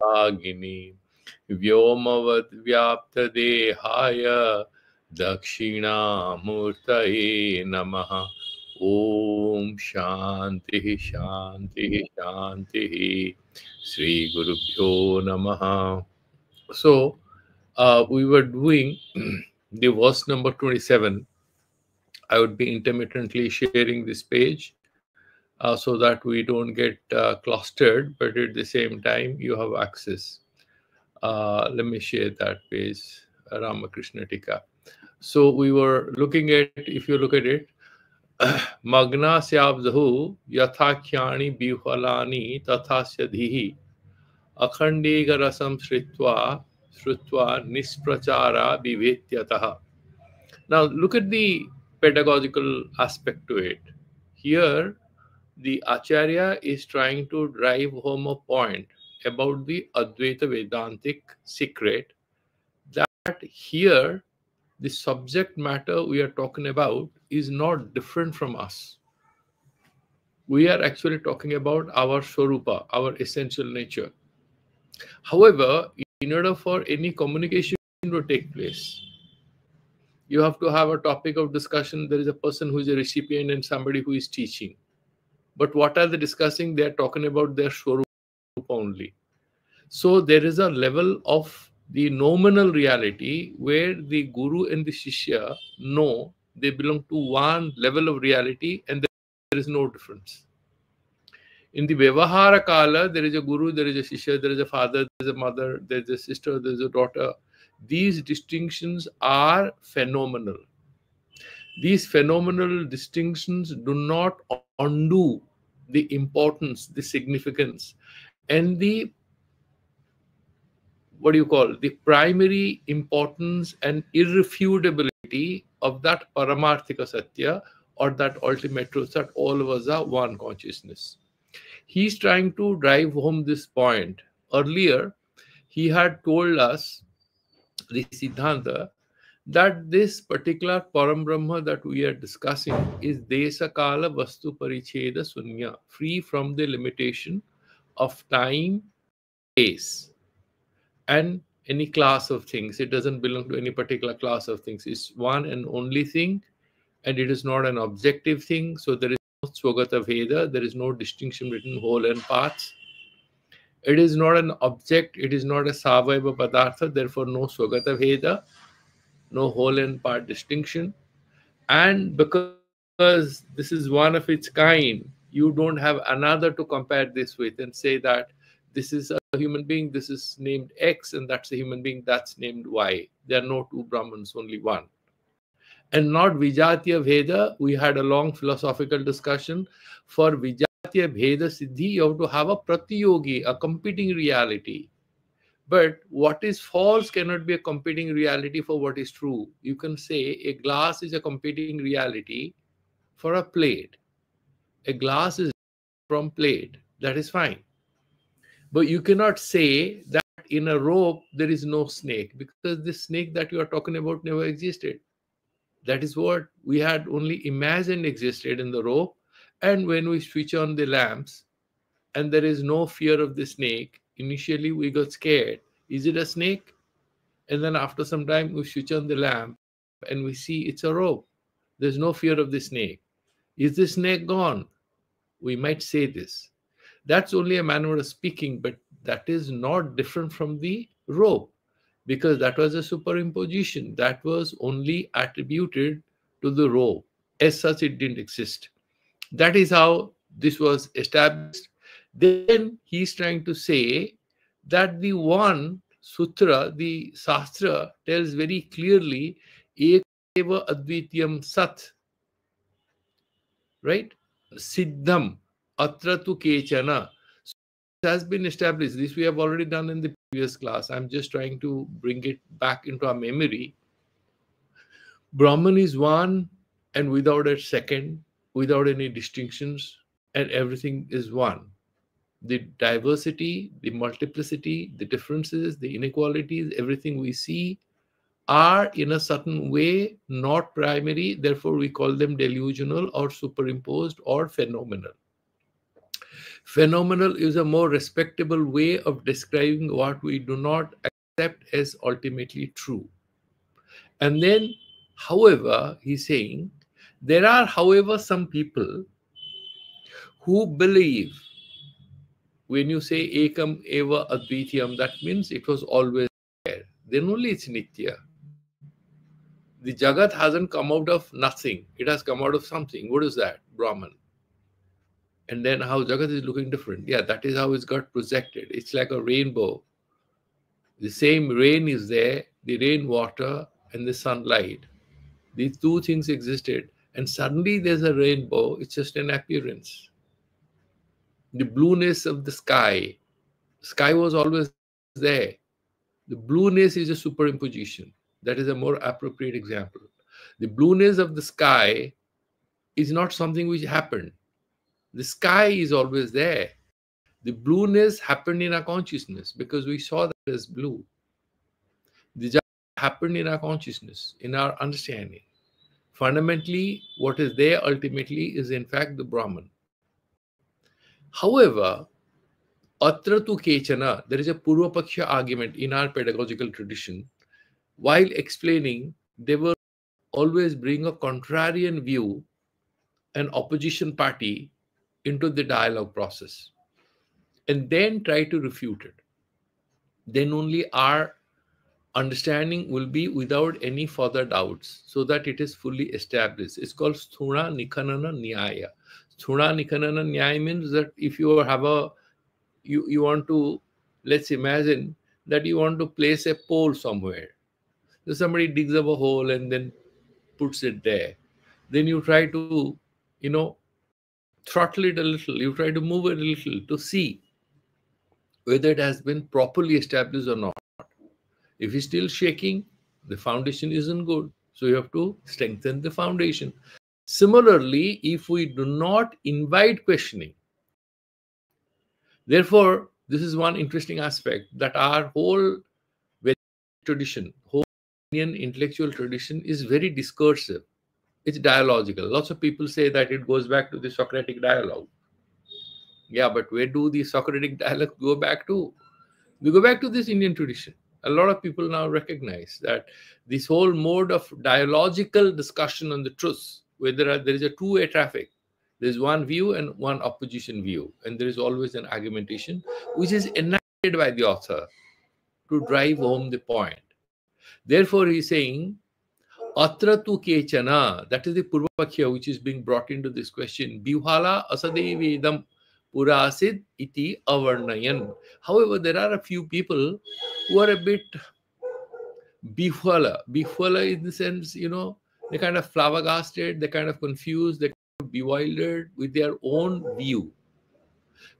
Bhagini Vyomavad Vyapta Dehaya Dakshina Murtaye Namaha. Om Shanti Shanti Shanti. Sri Guru Bhyo Namaha. So, we were doing the verse number 27. I would be intermittently sharing this page so that we don't get clustered, but at the same time, you have access. Let me share that page, Ramakrishna Tika. So we were looking at, if you look at it, Magna Syabzahu Yathakhyani Bihvalani Tathasya Dhihi Akhandega Rasam Sritva Nisprachara Vivetyataha. Now look at the pedagogical aspect to it. Here, the Acharya is trying to drive home a point about the Advaita Vedantic secret, that here the subject matter we are talking about is not different from us. We are actually talking about our Swarupa, our essential nature. However, in order for any communication to take place, you have to have a topic of discussion. There is a person who is a recipient and somebody who is teaching. But what are they discussing? They are talking about their Swarupa only. So there is a level of the nominal reality where the Guru and the Shishya know they belong to one level of reality and there is no difference. In the Vyavahara Kala, there is a Guru, there is a Shishya, there is a father, there is a mother, there is a sister, there is a daughter. These distinctions are phenomenal. These phenomenal distinctions do not undo the importance, the significance, and the the primary importance and irrefutability of that Paramarthika Satya, or that ultimate truth, that all of us are one consciousness. He's trying to drive home this point. Earlier, he had told us, the Siddhanta, that this particular Param Brahma that we are discussing is Desa Kala Vastu Paricheda Sunya, free from the limitation of time, space, and any class of things. It doesn't belong to any particular class of things. It's one and only thing, and it is not an objective thing. So there is no Swagata Veda, there is no distinction between whole and parts. It is not an object, it is not a Savaiva Padartha, therefore no Swagata Veda, no whole and part distinction. And because this is one of its kind, you don't have another to compare this with and say that this is a human being, this is named X, and that's a human being that's named Y. There are no two Brahmans, only one. And not Vijatiya Veda. We had a long philosophical discussion. For Vijatiya Veda Siddhi, you have to have a Pratiyogi, a competing reality. But what is false cannot be a competing reality for what is true. You can say a glass is a competing reality for a plate. A glass is from plate. That is fine. But you cannot say that in a rope there is no snake, because the snake that you are talking about never existed. That is what we had only imagined existed in the rope. And when we switch on the lamps and there is no fear of the snake, initially we got scared. Is it a snake? And then after some time we switch on the lamp and we see it's a rope. There's no fear of the snake. Is the snake gone? We might say this. That's only a manner of speaking, but that is not different from the rope, because that was a superimposition. That was only attributed to the rope. As such, it didn't exist. That is how this was established. Then he's trying to say that the one sutra, the Shastra, tells very clearly, Ekeva Advitiyam Sat, right? Siddham Atratu Kechana. So this has been established. This we have already done in the previous class. I'm just trying to bring it back into our memory. Brahman is one and without a second, without any distinctions, and everything is one. The diversity, the multiplicity, the differences, the inequalities, everything we see are in a certain way not primary. Therefore, we call them delusional or superimposed or phenomenal. Phenomenal is a more respectable way of describing what we do not accept as ultimately true. And then, however, he's saying, there are, however, some people who believe when you say ekam eva advitiyam, that means it was always there. Then only it's nitya. The Jagat hasn't come out of nothing. It has come out of something. What is that? Brahman. And then how Jagat is looking different. Yeah, that is how it's got projected. It's like a rainbow. The same rain is there, the rainwater and the sunlight. These two things existed. And suddenly there's a rainbow. It's just an appearance. The blueness of the sky was always there. The blueness is a superimposition. That is a more appropriate example. The blueness of the sky is not something which happened. The sky is always there. The blueness happened in our consciousness because we saw that as blue. The Jagat happened in our consciousness, in our understanding. Fundamentally, what is there ultimately is in fact the Brahman. However, Atra tu kechana, there is a Purvapaksha argument in our pedagogical tradition. While explaining, they will always bring a contrarian view, an opposition party, into the dialogue process and then try to refute it. Then only our understanding will be without any further doubts so that it is fully established. It's called Sthuna Nikhanana Nyaya. Sthuna Nikhanana Nyaya means that if you have you want to, let's imagine that you want to place a pole somewhere. So somebody digs up a hole and then puts it there. Then you try to, throttle it a little. You try to move it a little to see whether it has been properly established or not. If it's still shaking, the foundation isn't good. So you have to strengthen the foundation. Similarly, if we do not invite questioning, therefore, this is one interesting aspect that our whole tradition, whole Indian intellectual tradition is very discursive. It's dialogical. Lots of people say that it goes back to the Socratic dialogue. Yeah, but where do the Socratic dialogue go back to? We go back to this Indian tradition. A lot of people now recognize that this whole mode of dialogical discussion on the truth, where there is a two-way traffic, there's one view and one opposition view, and there is always an argumentation which is enacted by the author to drive home the point. Therefore, he's saying, Atra tu kechana, that is the Purvapaksha which is being brought into this question. Bihala asadevedam purasid iti avarnayan. However, there are a few people who are a bit bihwala. Bihwala in the sense, they're kind of flabbergasted, they're kind of confused, they're kind of bewildered with their own view,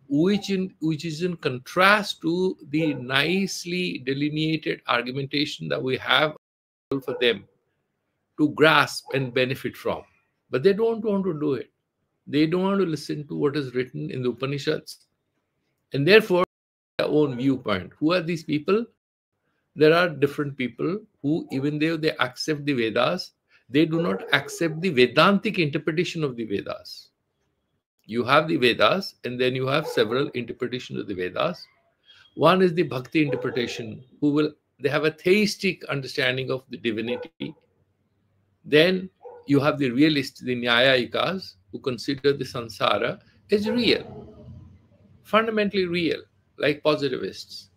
which is in contrast to the nicely delineated argumentation that we have for them to grasp and benefit from. But they don't want to do it. They don't want to listen to what is written in the Upanishads. And therefore, their own viewpoint. Who are these people? There are different people who, even though they accept the Vedas, they do not accept the Vedantic interpretation of the Vedas. You have the Vedas, and then you have several interpretations of the Vedas. One is the Bhakti interpretation, they have a theistic understanding of the divinity. Then you have the realists, the Nyayayikas, who consider the samsara as real, fundamentally real, like positivists.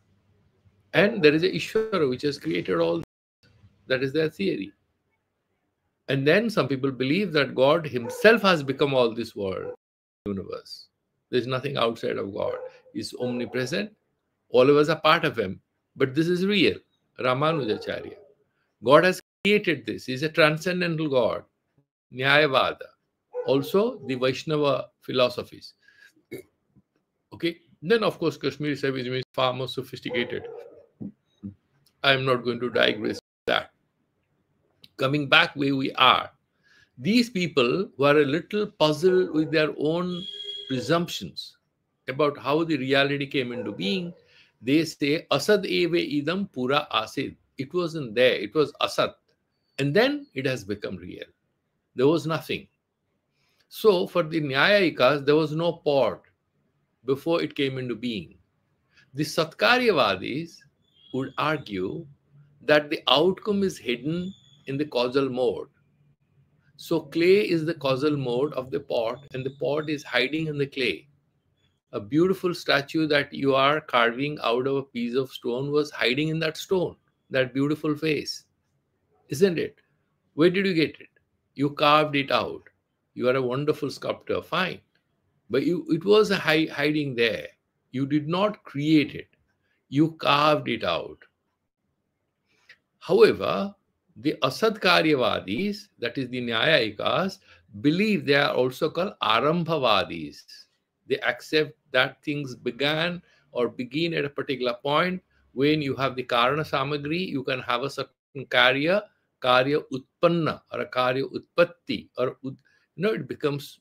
And there is a Ishvara which has created all this. That is their theory. And then some people believe that God himself has become all this world, universe. There's nothing outside of God. He's omnipresent. All of us are part of him. But this is real. Ramanujacharya. God has created this. He's a transcendental God. Nyayavada. Also, the Vaishnava philosophies. Okay. Then, of course, Kashmiri Saivism is far more sophisticated. I'm not going to digress that. Coming back where we are, these people who are a little puzzled with their own presumptions about how the reality came into being, they say, Asad eve idam pura asid. It wasn't there, it was Asad. And then it has become real. There was nothing. So for the Nyayayikas, there was no pot. before it came into being. The Satkaryavadis would argue that the outcome is hidden in the causal mode. So clay is the causal mode of the pot, and the pot is hiding in the clay. A beautiful statue that you are carving out of a piece of stone was hiding in that stone, that beautiful face, isn't it? Where did you get it? You carved it out. You are a wonderful sculptor, fine. But it was hiding there. You did not create it. You carved it out. However, the Asadkaryavadis, that is the Nyayikas, believe they are also called Arambhavadis. They accept that things began or begin at a particular point. When you have the Karana Samagri, you can have a certain Karya Utpanna or a Karya Utpatti, or it becomes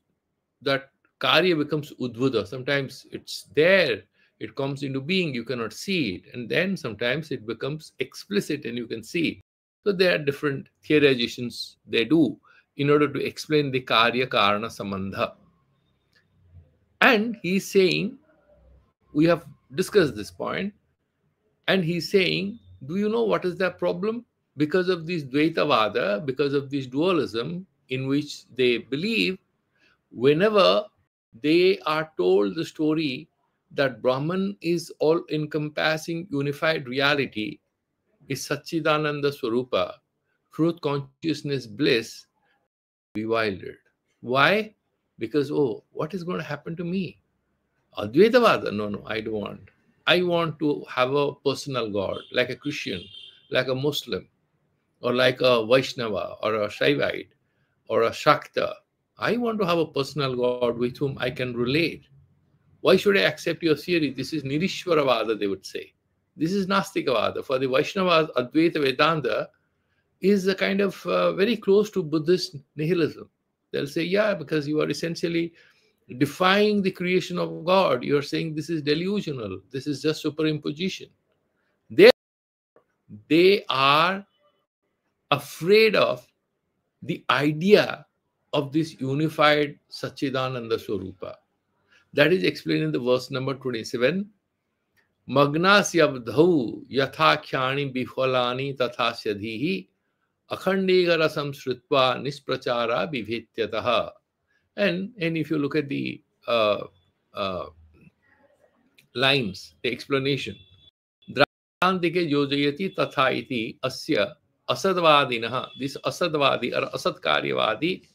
that Karya becomes Udvuda. Sometimes it's there, it comes into being, you cannot see it, and then sometimes it becomes explicit and you can see it. So there are different theorizations they do in order to explain the Karya Karana Sambandha. And he's saying, we have discussed this point, and he's saying, do you know what is the problem? Because of this Dvaitavada, because of this dualism in which they believe, whenever they are told the story that Brahman is all encompassing unified reality, is Satchidananda Swarupa, truth, consciousness, bliss, bewildered. Why? Because, oh, what is going to happen to me? Advaitavada? No, I don't want. I want to have a personal God, like a Christian, like a Muslim, or like a Vaishnava, or a Shaivite, or a Shakta. I want to have a personal God with whom I can relate. Why should I accept your theory? This is Nirishwaravada, they would say. This is Nastikavada. For the Vaishnavas, Advaita Vedanta is a kind of very close to Buddhist nihilism. They'll say, yeah, because you are essentially defying the creation of God. You're saying this is delusional. This is just superimposition. They are afraid of the idea of this unified Satchidananda Swarupa. That is explained in the verse number 27. Magnasyabdhau yathakhyani bifalani tathasyadhihi akhandegarasam shrutva nisprachara bivhetyataha. And if you look at the lines, the explanation, Drantike yojayati tatha iti asya asadvadinaha, this asadvadi or asadkaryavadi.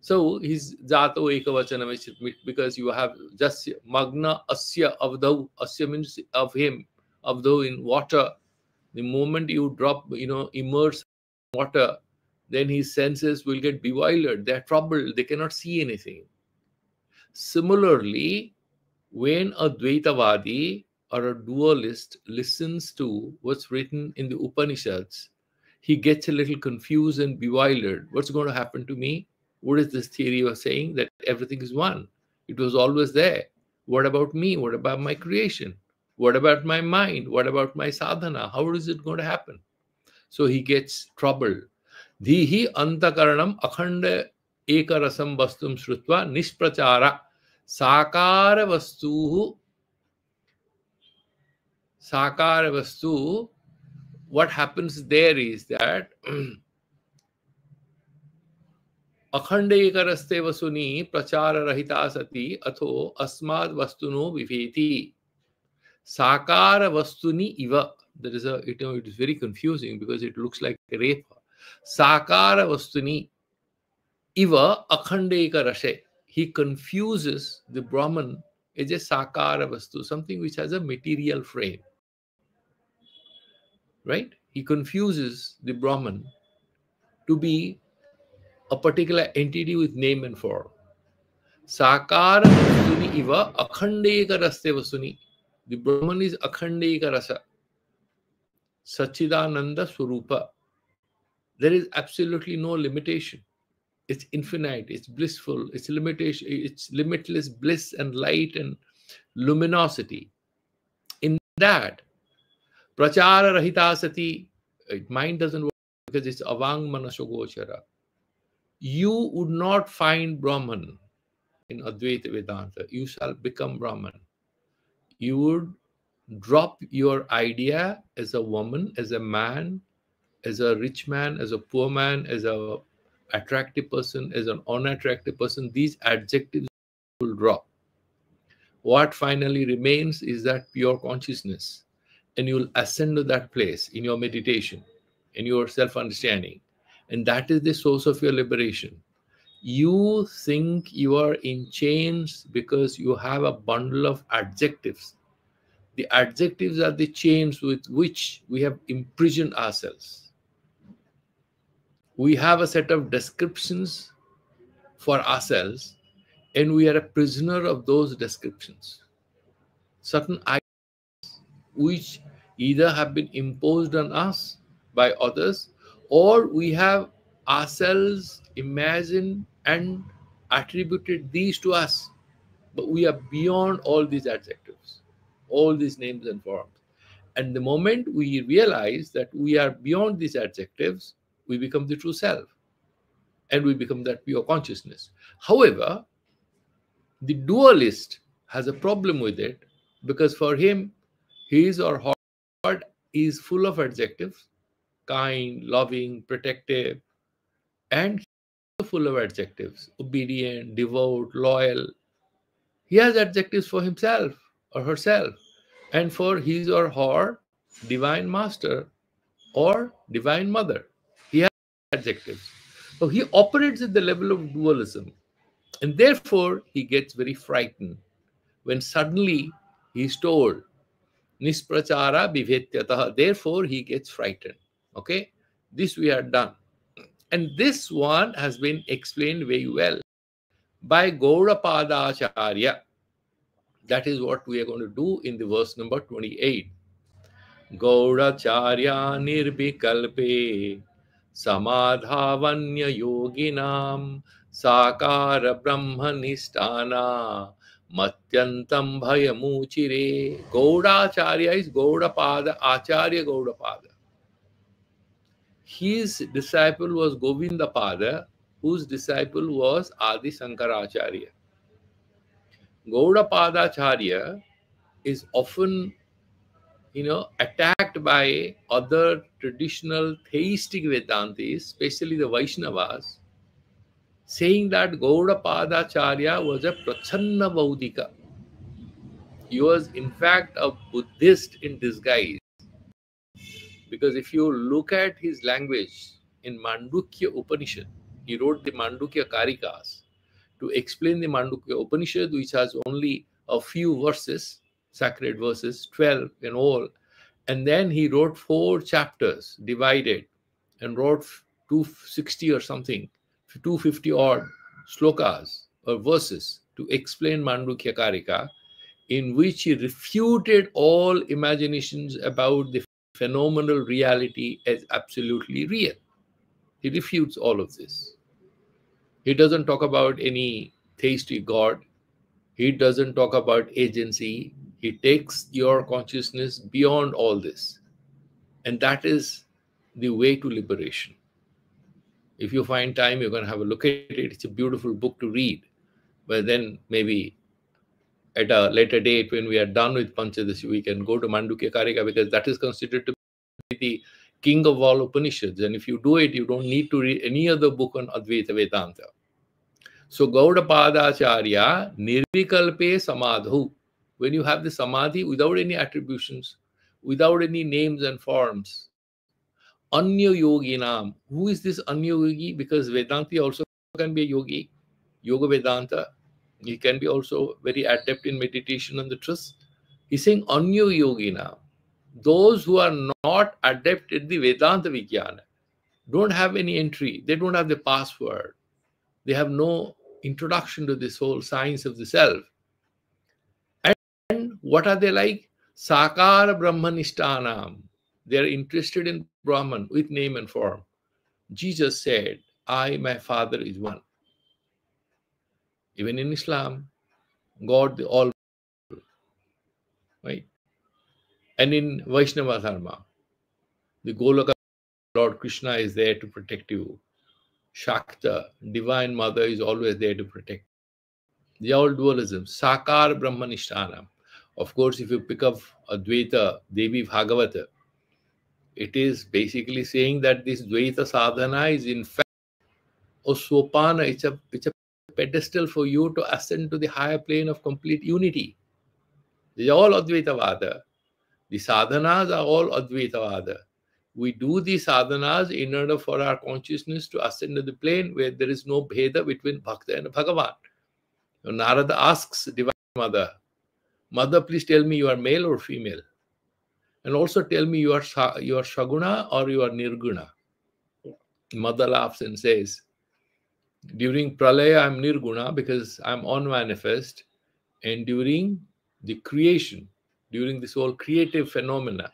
So his jato ekavachanam, because you have just magna asya avdau. Asya means of him, avdau in water. The moment you drop, immerse in water, then his senses will get bewildered. They are troubled. They cannot see anything. Similarly, when a Dvaitavadi or a dualist listens to what's written in the Upanishads, he gets a little confused and bewildered. What's going to happen to me? What is this theory of saying that everything is one? It was always there. What about me? What about my creation? What about my mind? What about my sadhana? How is it going to happen? So he gets troubled. Dhihi antakaranam akhanda ekarasam vastum shrutva nisprachara sakara vastu. What happens there is that अखंडे करस्ते वसुनी प्रचार रहिता सती अथो अस्माद वस्तुनो विभेति साकार वस्तुनि इव. There is it is very confusing because it looks like a rape. Sakara vastuni iva akhande karashe. He confuses the Brahman as a sakara vastu, something which has a material frame. Right? He confuses the Brahman to be a particular entity with name and form. Sakara vastuni iva akhandeka raste vasuni. The Brahman is akhandeka rasa. Satchidananda Swarupa. There is absolutely no limitation. It's infinite, it's blissful, it's limitation, it's limitless bliss and light and luminosity. In that, prachara rahita sati, mind doesn't work because it's avang manasogochara. You would not find Brahman in Advaita Vedanta. You shall become Brahman. You would drop your idea as a woman, as a man, as a rich man, as a poor man, as a attractive person, as an unattractive person. These adjectives will drop. What finally remains is that pure consciousness, and you'll ascend to that place in your meditation, in your self-understanding, and that is the source of your liberation. You think you are in chains because you have a bundle of adjectives. The adjectives are the chains with which we have imprisoned ourselves. We have a set of descriptions for ourselves, and we are a prisoner of those descriptions. Certain ideas which either have been imposed on us by others, or we have ourselves imagined and attributed these to us. But we are beyond all these adjectives, all these names and forms. And the moment we realize that we are beyond these adjectives, we become the true self, and we become that pure consciousness. However, the dualist has a problem with it, because for him, his or her heart is full of adjectives: kind, loving, protective, and full of adjectives: obedient, devout, loyal. He has adjectives for himself or herself, and for his or her divine master or divine mother. He has adjectives. So he operates at the level of dualism, and therefore he gets very frightened when suddenly he is told nisprachara bhivetyatah. Therefore he gets frightened. Okay, this we are done. And this one has been explained very well by Gaudapada Acharya. That is what we are going to do in the verse number 28. Gaudacharya nirvikalpe samadhavanya yoginam sakara brahmanistana matyantam bhayamuchire. Gaudacharya is Gaudapada, Acharya Gaudapada. His disciple was Govindapada, whose disciple was Adi Sankaracharya. Gaudapadacharya is often, attacked by other traditional theistic Vedantis, especially the Vaishnavas, saying that Gaudapadacharya was a Prachanna Vaudika. He was, in fact, a Buddhist in disguise. Because if you look at his language in Mandukya Upanishad, he wrote the Mandukya Karikas to explain the Mandukya Upanishad, which has only a few verses, sacred verses, 12 in all. And then he wrote 4 chapters divided and wrote 260 or something, 250 odd slokas or verses to explain Mandukya Karika, in which he refuted all imaginations about the phenomenal reality as absolutely real. He refutes all of this. He doesn't talk about any theistic God. He doesn't talk about agency. He takes your consciousness beyond all this. And that is the way to liberation. If you find time, you're going to have a look at it. It's a beautiful book to read. But then maybe at a later date, when we are done with Panchadashi, we can go to Mandukya Karika, because that is considered to be the king of all Upanishads. And if you do it, you don't need to read any other book on Advaita Vedanta. So Gaudapadacharya nirvikalpe samadhu. When you have the samadhi without any attributions, without any names and forms, Anya Yoginam. Who is this Anya Yogi? Because Vedanti also can be a yogi. Yoga Vedanta. He can be also very adept in meditation on the truth. He's saying Anya Yogina. Those who are not adept at the Vedanta Vijnana don't have any entry. They don't have the password. They have no introduction to this whole science of the self. And what are they like? Sakara Brahmanishtanam. They are interested in Brahman with name and form. Jesus said, I, my Father is one. Even in Islam, God, the all, right? And in Vaishnava Dharma, the Golaka Lord Krishna is there to protect you. Shakta, Divine Mother, is always there to protect. The all dualism, Sakar Brahmanishtanam. Of course, if you pick up Advaita, Devi Bhagavata, it is basically saying that this Dvaita sadhana is in fact a sopana, it's a pedestal for you to ascend to the higher plane of complete unity. These are all Advaita Vada. The sadhanas are all Advaita Vada. We do the sadhanas in order for our consciousness to ascend to the plane where there is no bheda between Bhakta and Bhagavan. So Narada asks Divine Mother, Mother, please tell me you are male or female. And also tell me you are Shaguna or you are Nirguna. Mother laughs and says, during Pralaya, I'm Nirguna because I'm unmanifest. And during the creation, during this whole creative phenomena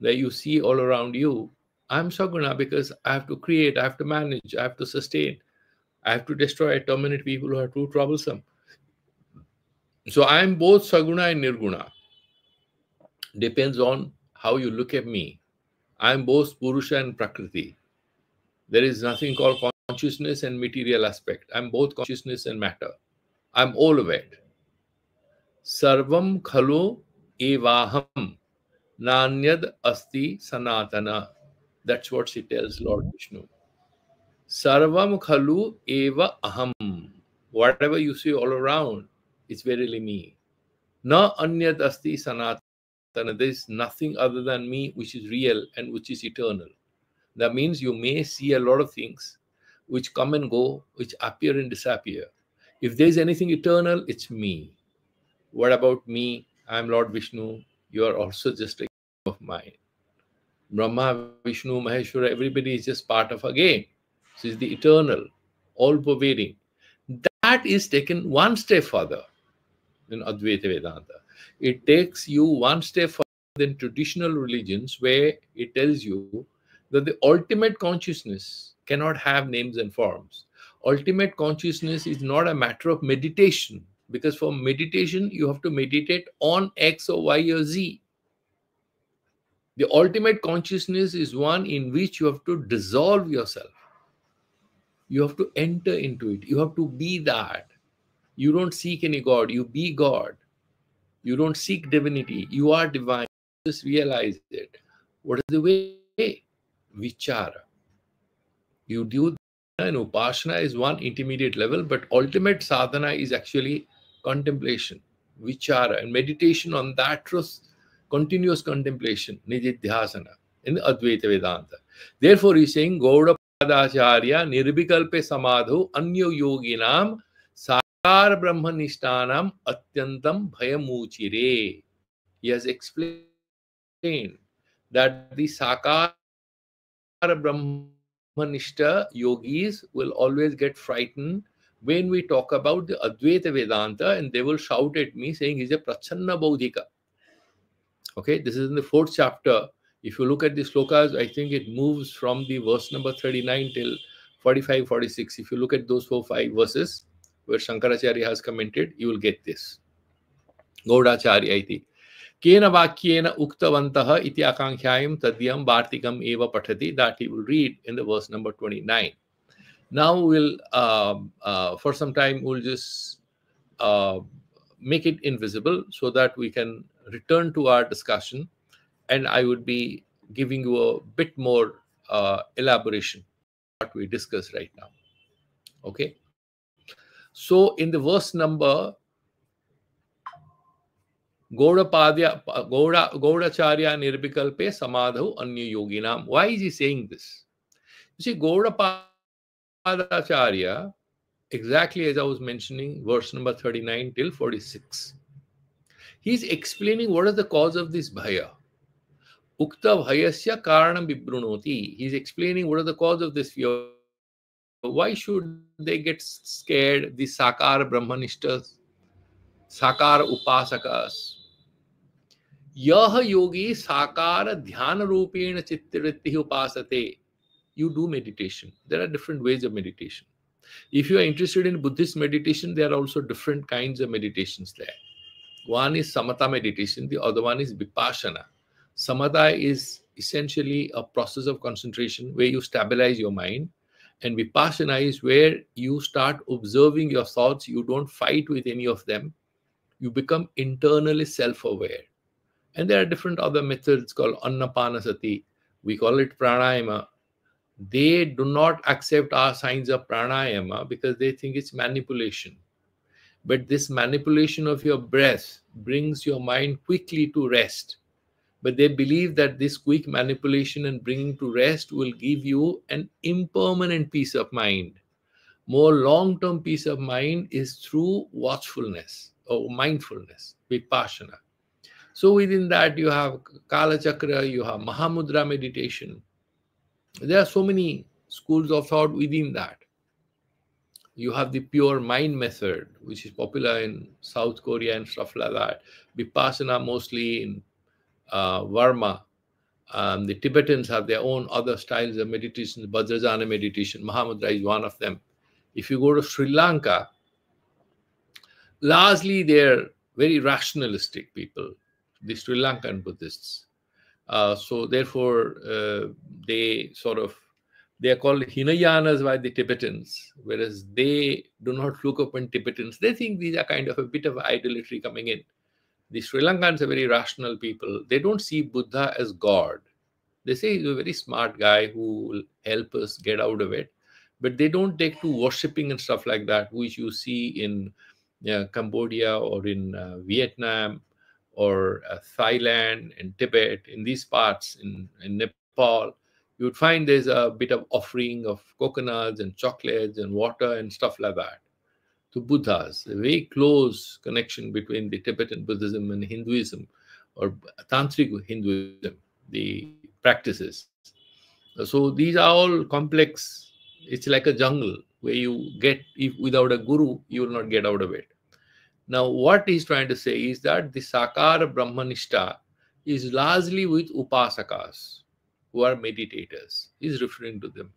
that you see all around you, I'm Saguna because I have to create, I have to manage, I have to sustain, I have to destroy, terminate people who are too troublesome. So I'm both Saguna and Nirguna. Depends on how you look at me. I'm both Purusha and Prakriti. There is nothing called consciousness and material aspect. I'm both consciousness and matter. I'm all of it. Sarvam khalo evaham nanyad asti sanatana. That's what she tells Lord Vishnu. Sarvam khalu eva aham. Whatever you see all around, it's verily me. Na anyad asti sanatana. There is nothing other than me which is real and which is eternal. That means you may see a lot of things which come and go, which appear and disappear. If there is anything eternal, it's me. What about me? I'm Lord Vishnu. You are also just a game of mine. Brahma, Vishnu, Maheshwara, everybody is just part of a game. This is the eternal, all-pervading. That is taken one step further in Advaita Vedanta. It takes you one step further than traditional religions, where it tells you that the ultimate consciousness cannot have names and forms. Ultimate consciousness is not a matter of meditation, because for meditation, you have to meditate on X or Y or Z. The ultimate consciousness is one in which you have to dissolve yourself. You have to enter into it. You have to be that. You don't seek any God. You be God. You don't seek divinity. You are divine. Just realize it. What is the way? Vichara. You do, and Upasana is one intermediate level, but ultimate sadhana is actually contemplation, Vichara, and meditation on that truth, continuous contemplation, Nididhyasana, in the Advaita Vedanta. Therefore, he's saying, Gauda Padacharya, Nirvikalpe Samadhu, Anyo Yoginam, Sakar Brahmanishtanam, Atyantam Bhayamuchire. He has explained that the Sakar Brahmanishta yogis will always get frightened when we talk about the Advaita Vedanta, and they will shout at me saying he's a Prachanna Bodhika. Okay, this is in the 4th chapter. If you look at the slokas, I think it moves from the verse number 39 till 45, 46. If you look at those 4-5 verses where Shankaracharya has commented, you will get this. Gaudacharya iti. Kena vakyena uktavantah iti akankshyayam tadyam bhartikam eva pathati. That he will read in the verse number 29. Now we'll, for some time, we'll just make it invisible so that we can return to our discussion, and I would be giving you a bit more elaboration on what we discussed right now. Okay. So in the verse number Gaudacharya Nirvikalpe Samadhu Anya Yoginam. Why is he saying this? You see, Gaudacharya, exactly as I was mentioning, verse number 39 till 46. He's explaining what is the cause of this bhaya. Ukta bhayasya karanam vibrunoti. He's explaining what is the cause of this fear. Why should they get scared, the Sakar Brahmanishtas, Sakar Upasakas? Yah yogi sakara dhyana rupena chittavritti upasate. You do meditation. There are different ways of meditation. If you are interested in Buddhist meditation, there are also different kinds of meditations there. One is samatha meditation, the other one is vipassana. Samatha is essentially a process of concentration where you stabilize your mind, and vipassana is where you start observing your thoughts. You don't fight with any of them. You become internally self-aware. And there are different other methods called Annapanasati. We call it pranayama. They do not accept our signs of pranayama because they think it's manipulation. But this manipulation of your breath brings your mind quickly to rest. But they believe that this quick manipulation and bringing to rest will give you an impermanent peace of mind. More long-term peace of mind is through watchfulness or mindfulness, vipassana. So within that you have Kala Chakra, you have Mahamudra meditation. There are so many schools of thought within that. You have the pure mind method, which is popular in South Korea and stuff like that. Vipassana mostly in Varma. The Tibetans have their own other styles of meditation, Vajrayana meditation. Mahamudra is one of them. If you go to Sri Lanka, largely they're very rationalistic people, the Sri Lankan Buddhists. So therefore, they are called Hinayanas by the Tibetans, whereas they do not look upon Tibetans. They think these are kind of a bit of idolatry coming in. The Sri Lankans are very rational people. They don't see Buddha as God. They say he's a very smart guy who will help us get out of it. But they don't take to worshipping and stuff like that, which you see in Cambodia or in Vietnam or Thailand and Tibet, in these parts, in Nepal. You would find there's a bit of offering of coconuts and chocolates and water and stuff like that to Buddhas. A very close connection between the Tibetan Buddhism and Hinduism or Tantric Hinduism, the practices. So these are all complex. It's like a jungle where you get, if without a guru, you will not get out of it. Now, what he's trying to say is that the Sakara Brahmanishta is largely with upasakas, who are meditators. He's referring to them.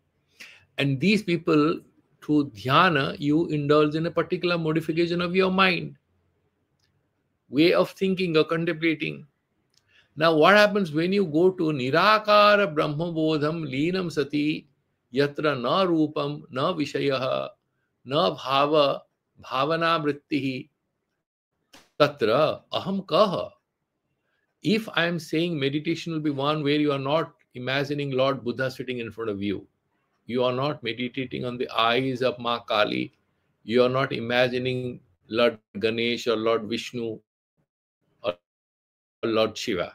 And these people, through dhyana, you indulge in a particular modification of your mind, way of thinking or contemplating. Now, what happens when you go to Nirakara Brahmabodham Leenam Sati Yatra na Rupam na Vishayaha na Bhava Bhavana Vrittihi Tatra Aham Kaha. If I am saying meditation will be one where you are not imagining Lord Buddha sitting in front of you, you are not meditating on the eyes of Ma Kali, you are not imagining Lord Ganesh or Lord Vishnu or Lord Shiva.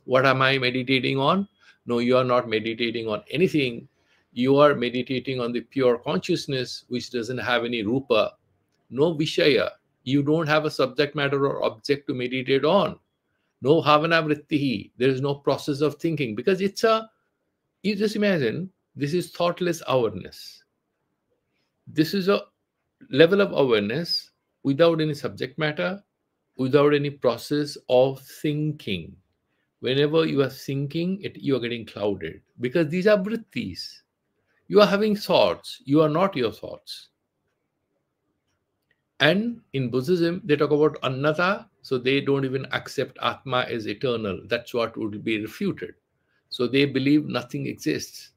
What am I meditating on? No, you are not meditating on anything. You are meditating on the pure consciousness, which doesn't have any rupa, no vishaya. You don't have a subject matter or object to meditate on. No bhavana vrittihi. There is no process of thinking because you just imagine, this is thoughtless awareness. This is a level of awareness without any subject matter, without any process of thinking. Whenever you are thinking, you are getting clouded because these are vrittis. You are having thoughts. You are not your thoughts. And in Buddhism, they talk about anatta, so they don't even accept Atma as eternal. That's what would be refuted. So they believe nothing exists.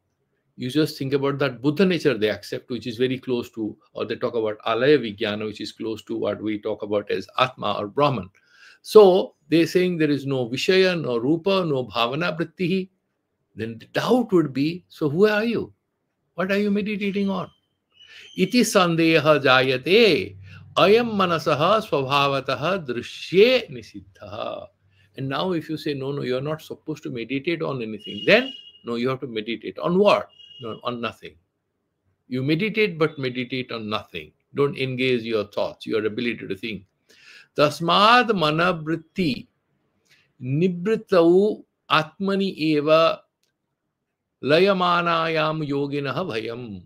You just think about that Buddha nature they accept, which is very close to, or they talk about Alaya Vijnana, which is close to what we talk about as Atma or Brahman. So they're saying there is no Vishaya, no Rupa, no Bhavana Vrittihi. Then the doubt would be, so who are you? What are you meditating on? Iti sandeha jayate ayam manasaha swabhavataha drishye nisiddha. And now if you say, no, you're not supposed to meditate on anything, then no, you have to meditate on what? No, on nothing. You meditate, but meditate on nothing. Don't engage your thoughts, your ability to think. Tasmad manavritti nibritau atmani eva layamanayam yoginaha bhayam.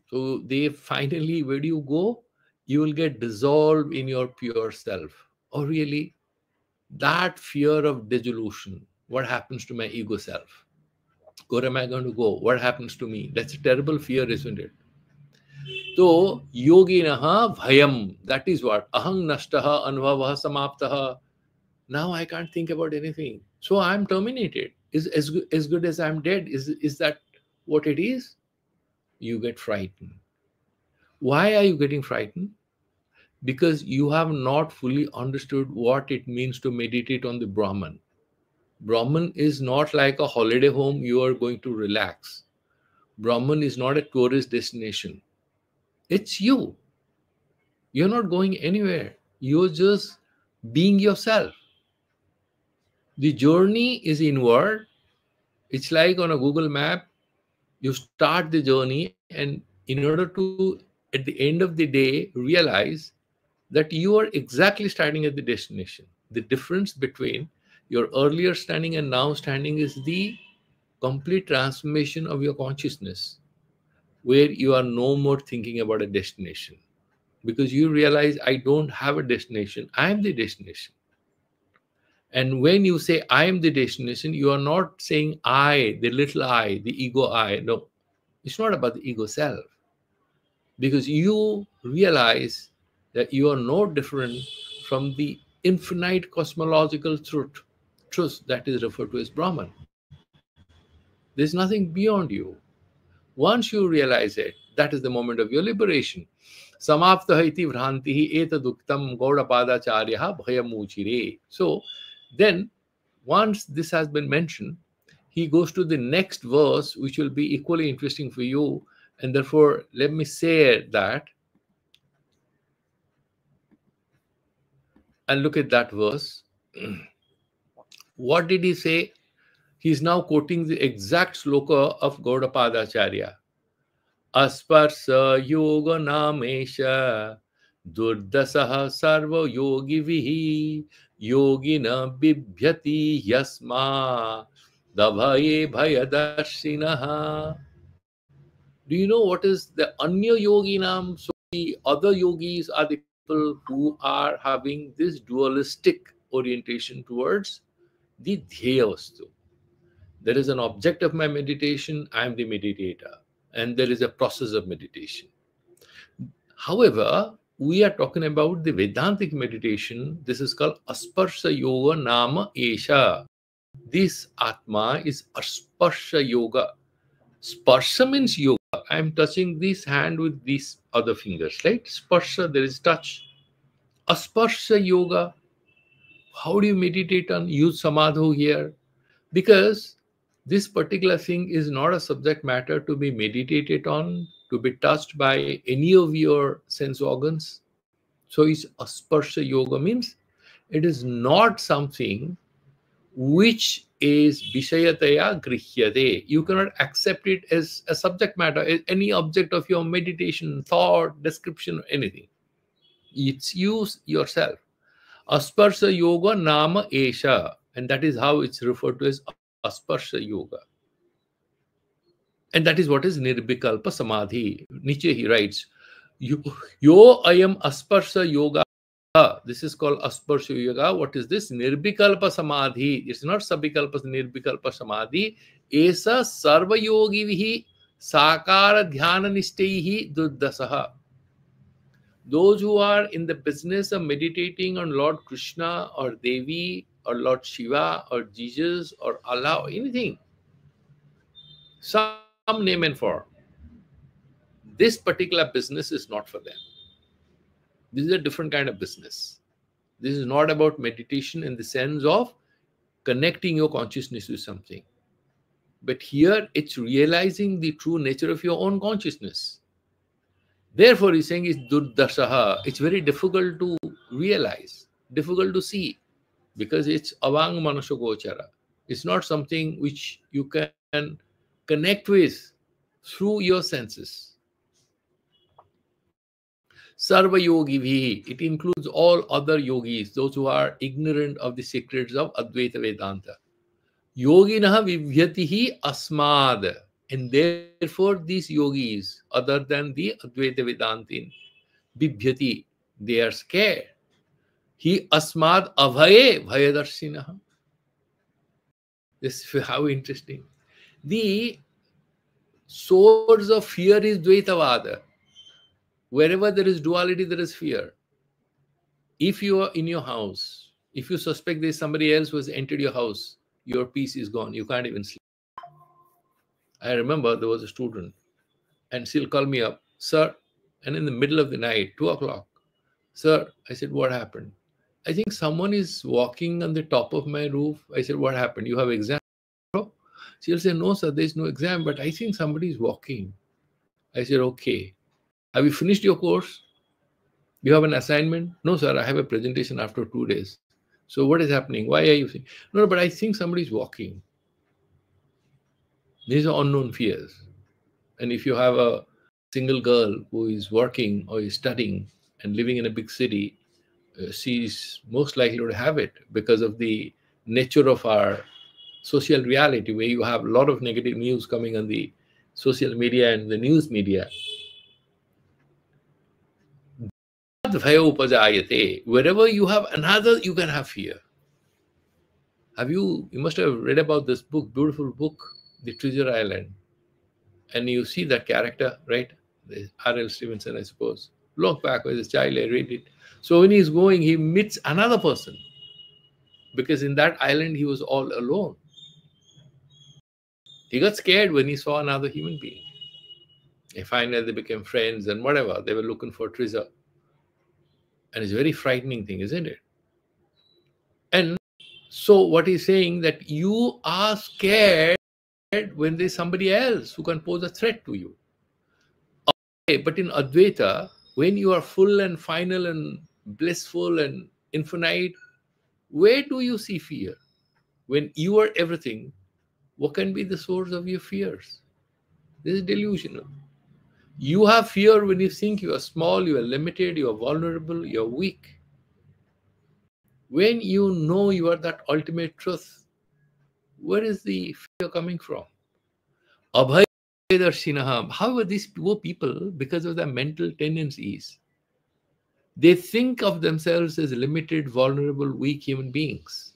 So they finally, where do you go? You will get dissolved in your pure self. Oh, really? That fear of dissolution. What happens to my ego self? Where am I going to go? What happens to me? That's a terrible fear, isn't it? So, yoginaha bhayam. That is what? Ahang nashtaha anvavaha samaptaha. Now I can't think about anything. So I'm terminated. Is as good as I'm dead. Is that what it is? You get frightened. Why are you getting frightened? because you have not fully understood what it means to meditate on the Brahman. Brahman is not like a holiday home you are going to relax. Brahman is not a tourist destination. It's you. You're not going anywhere. You're just being yourself. The journey is inward. It's like on a Google map, you start the journey, and in order to, at the end of the day, realize that you are exactly starting at the destination. The difference between your earlier standing and now standing is the complete transformation of your consciousness, where you are no more thinking about a destination, because you realize I don't have a destination, I am the destination. And when you say I am the destination, you are not saying I, the little I, the ego I. No, it's not about the ego self, because you realize that you are no different from the infinite cosmological truth that is referred to as Brahman. There's nothing beyond you. Once you realize it, that is the moment of your liberation. Samapta iti vrantihi etaduktam gaudapadacharya bhayamuchire. So then, once this has been mentioned, he goes to the next verse, which will be equally interesting for you. And therefore, let me say that and look at that verse. What did he say? He's now quoting the exact sloka of Gaudapadacharya. Asparsa yoga namesha durdasaha sarva yogi vihi yogina bibhyati yasma dabhaye bhayadarshinaha. Do you know what is the anya yoginam? So the other yogis are the people who are having this dualistic orientation towards the dhyaya vastu. There is an object of my meditation, I am the meditator, and there is a process of meditation. However, we are talking about the Vedantic meditation. This is called Asparsha Yoga Nama Esha. This Atma is Asparsha Yoga. Sparsha means yoga. I am touching this hand with these other fingers, right? Sparsha, there is touch. Asparsha Yoga. How do you meditate on? Use Samadho here. Because this particular thing is not a subject matter to be meditated on, to be touched by any of your sense organs. So it's Asparsha Yoga means it is not something which is Vishayataya Grihyate. You cannot accept it as a subject matter, as any object of your meditation, thought, description, anything. It's you yourself. Asparsha Yoga Nama Esha. And that is how it's referred to as Asparsha Yoga. And that is what is Nirvikalpa Samadhi. Nietzsche, he writes, Yo ayam Asparsha Yoga. This is called Asparsha Yoga. What is this? Nirvikalpa Samadhi. It's not Sabikalpa, Nirvikalpa Samadhi. Esa Sarva Yogi Vihi Sakara Dhyana Nishtaihi Durdasaha. Those who are in the business of meditating on Lord Krishna or Devi or Lord Shiva or Jesus or Allah or anything, some name and form, this particular business is not for them. This is a different kind of business. This is not about meditation in the sense of connecting your consciousness with something. But here it's realizing the true nature of your own consciousness. Therefore, he's saying it's durdasaha. It's very difficult to realize, difficult to see, because it's avang manashogochara. It's not something which you can connect with through your senses. Sarva yogi vihi. It includes all other yogis, those who are ignorant of the secrets of Advaita Vedanta. Yoginaha vivhyatihi asmad. And therefore, these yogis, other than the Advaita Vedantin, bibhyati, they are scared. He asmad abhaye bhayadarshinaha. This is how interesting. The source of fear is Dvaitavada. Wherever there is duality, there is fear. If you are in your house, if you suspect there is somebody else who has entered your house, your peace is gone. You can't even sleep. I remember there was a student, and she'll call me up, sir, and in the middle of the night, 2 o'clock, Sir, I said, what happened? I think someone is walking on the top of my roof. I said, what happened? You have exam? She'll say, no, sir, there's no exam, but I think somebody is walking. I said, okay. Have you finished your course? You have an assignment? No, sir, I have a presentation after 2 days. So what is happening? Why are you saying? No, but I think somebody is walking. These are unknown fears. And if you have a single girl who is working or is studying and living in a big city, she's most likely to have it because of the nature of our social reality, where you have a lot of negative news coming on the social media and the news media. Wherever you have another, you can have fear. You must have read about this book, beautiful book, The Treasure Island. And you see that character, right? R.L. Stevenson, I suppose. Long back as a child, I read it. So when he's going, he meets another person, because in that island he was all alone. He got scared when he saw another human being. And finally they became friends and whatever. They were looking for treasure. And it's a very frightening thing, isn't it? And so what he's saying, that you are scared when there's somebody else who can pose a threat to you. Okay, but in Advaita, when you are full and final and blissful and infinite, where do you see fear? When you are everything, what can be the source of your fears? This is delusional. You have fear when you think you are small, you are limited, you are vulnerable, you are weak. When you know you are that ultimate truth, where is the fear coming from? Abhay Darshinaham. However, these poor people, because of their mental tendencies, they think of themselves as limited, vulnerable, weak human beings.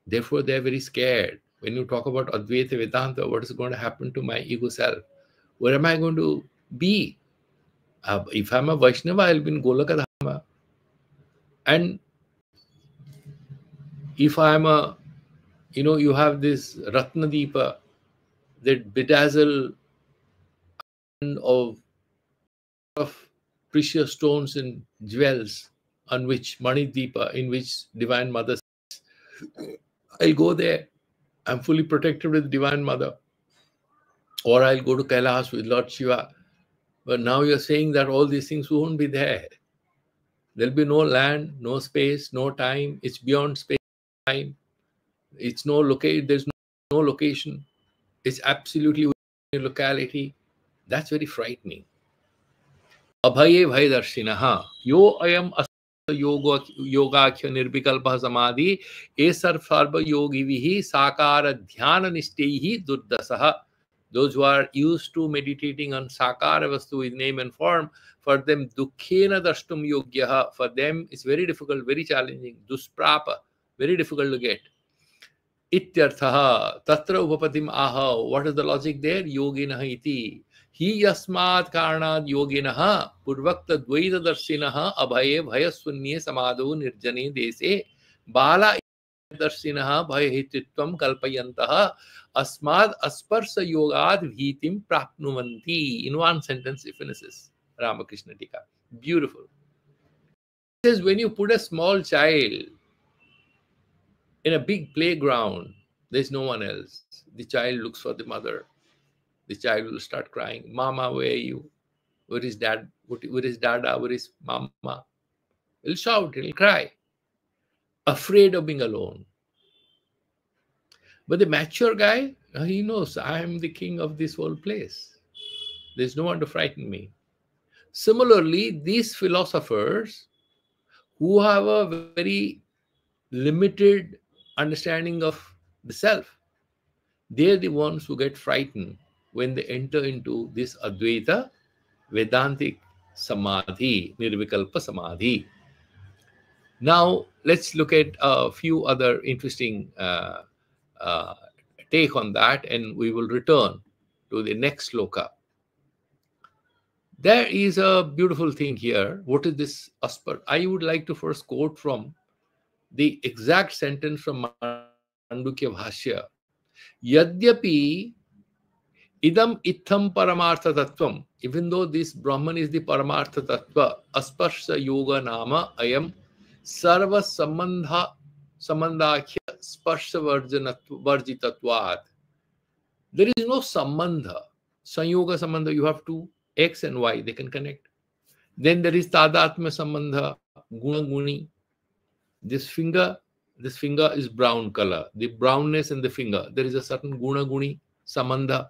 Therefore, they are very scared. When you talk about Advaita Vedanta, what is going to happen to my ego self? Where am I going to be? If I'm a Vaishnava, I'll be in Golaka Dhamma. And if I'm a, you have this Ratnadeepa, that bedazzle of precious stones and jewels, on which Manideepa, in which Divine Mother sits. I'll go there. I'm fully protected with Divine Mother. Or I'll go to Kailash with Lord Shiva. But now you're saying that all these things won't be there. There'll be no land, no space, no time. It's beyond space and time. It's no locate. There's no location. It's absolutely within a locality. That's very frightening. Abhaye bhaydarshinaha. Yo ayam yogakhya nirvikalpa samadhi esar sarva yogi vihi sakara dhyana nishtehi durdasaha. Those who are used to meditating on sakara vastu with name and form, for them dukkhena dashtum yogyaha. For them it's very difficult, very challenging. Dusprapa, very difficult to get. Ityarthaha tatra upapatim aha. What is the logic there? Yoginaha iti. Hi yasmat karanad yoginaha purvakta dvaita darshinaha abhaye bhayasunye samadho nirjane dese bala darshinaha bhayahititvam kalpayantaha asmad asparsa yogad bhitim prapnuvanti. In one sentence he finishes Ramakrishna Tika. Beautiful. He says, when you put a small child in a big playground, there's no one else. The child looks for the mother. The child will start crying, Mama, where are you? Where is dad? Where is Dada? Where is Mama? He'll shout, he'll cry, afraid of being alone. But the mature guy, he knows, I am the king of this whole place. There's no one to frighten me. Similarly, these philosophers who have a very limited understanding of the self, they're the ones who get frightened when they enter into this Advaita Vedantic Samadhi, Nirvikalpa Samadhi. Now, let's look at a few other interesting take on that, and we will return to the next sloka. There is a beautiful thing here. What is this aspar? I would like to first quote from the exact sentence from Mandukya Bhashya. Yadyapi Idam itham paramartha tattvam. Even though this Brahman is the paramartha tattva, asparsha yoga nama ayam sarva samandhakhya sparsha varjitatvat. There is no sambandha. Sanyoga sambandha, you have two X and Y, they can connect. Then there is tadatma sambandha, guna guni. This finger is brown color. The brownness in the finger, there is a certain guna guni sambandha.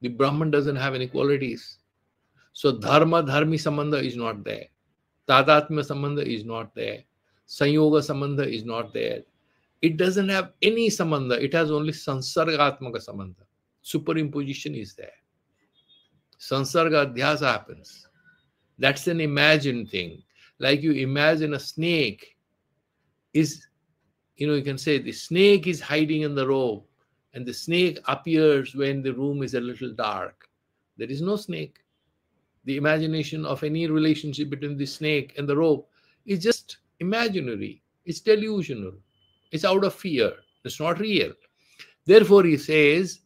The Brahman doesn't have any qualities. So dharma dharmi sambandha is not there. Tadatma sambandha is not there. Sanyoga sambandha is not there. It doesn't have any sambandha. It has only sansargatmaka sambandha. Superimposition is there. Sansarga adhyasa happens. That's an imagined thing. Like you imagine a snake is, you can say the snake is hiding in the rope and the snake appears when the room is a little dark. There is no snake. The imagination of any relationship between the snake and the rope is just imaginary. It's delusional. It's out of fear. It's not real. Therefore, he says,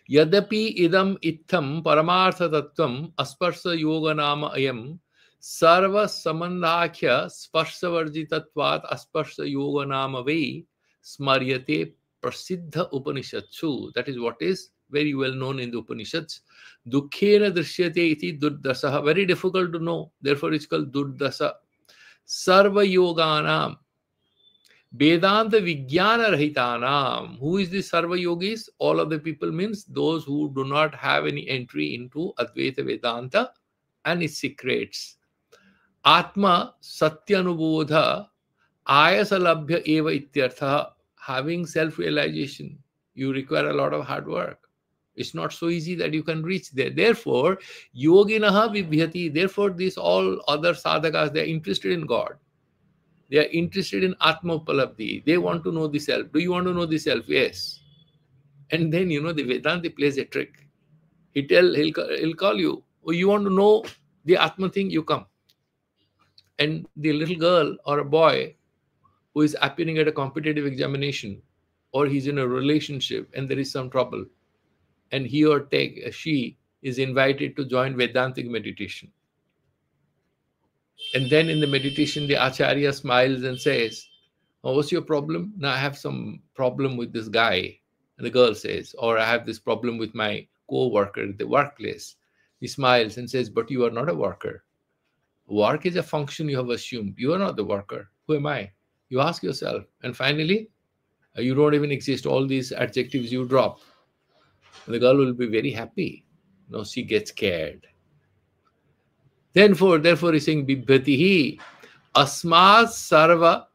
Yadapi idam itham paramartha tattvam asparsa yoga nama ayam sarva samandhakhya sparsha varjitatvat asparsa yoga nama vai smaryate prasiddha upanishatsu. That is what is very well known in the Upanishads. Dukkhena drishyate iti durdasaha. Very difficult to know. Therefore, it's called durdasa. Sarva yoganam Vedanta Vijnana Rahitanam. Who is the Sarva Yogis? All of the people means those who do not have any entry into Advaita Vedanta and its secrets. Atma Satyanubodha Ayasalabhya Eva Ityartha. Having self-realization, you require a lot of hard work. It's not so easy that you can reach there. Therefore, Yoginaha Vibhyati. Therefore, these all other sadhakas, they are interested in God. They are interested in Atma Upalabdhi. They want to know the self. Do you want to know the self? Yes. And then, the Vedanta plays a trick. He'll call you. Oh, you want to know the Atma thing? You come. And the little girl or a boy who is appearing at a competitive examination, or he's in a relationship and there is some trouble, and he or she is invited to join Vedantic meditation. And then in the meditation, the Acharya smiles and says, oh, what's your problem? Now I have some problem with this guy. And the girl says, or I have this problem with my co-worker at the workplace. He smiles and says, but you are not a worker. Work is a function you have assumed. You are not the worker. Who am I? You ask yourself. And finally, you don't even exist. All these adjectives you drop. And the girl will be very happy. No, she gets scared. Therefore he's saying, Bibhatihi asmat sarva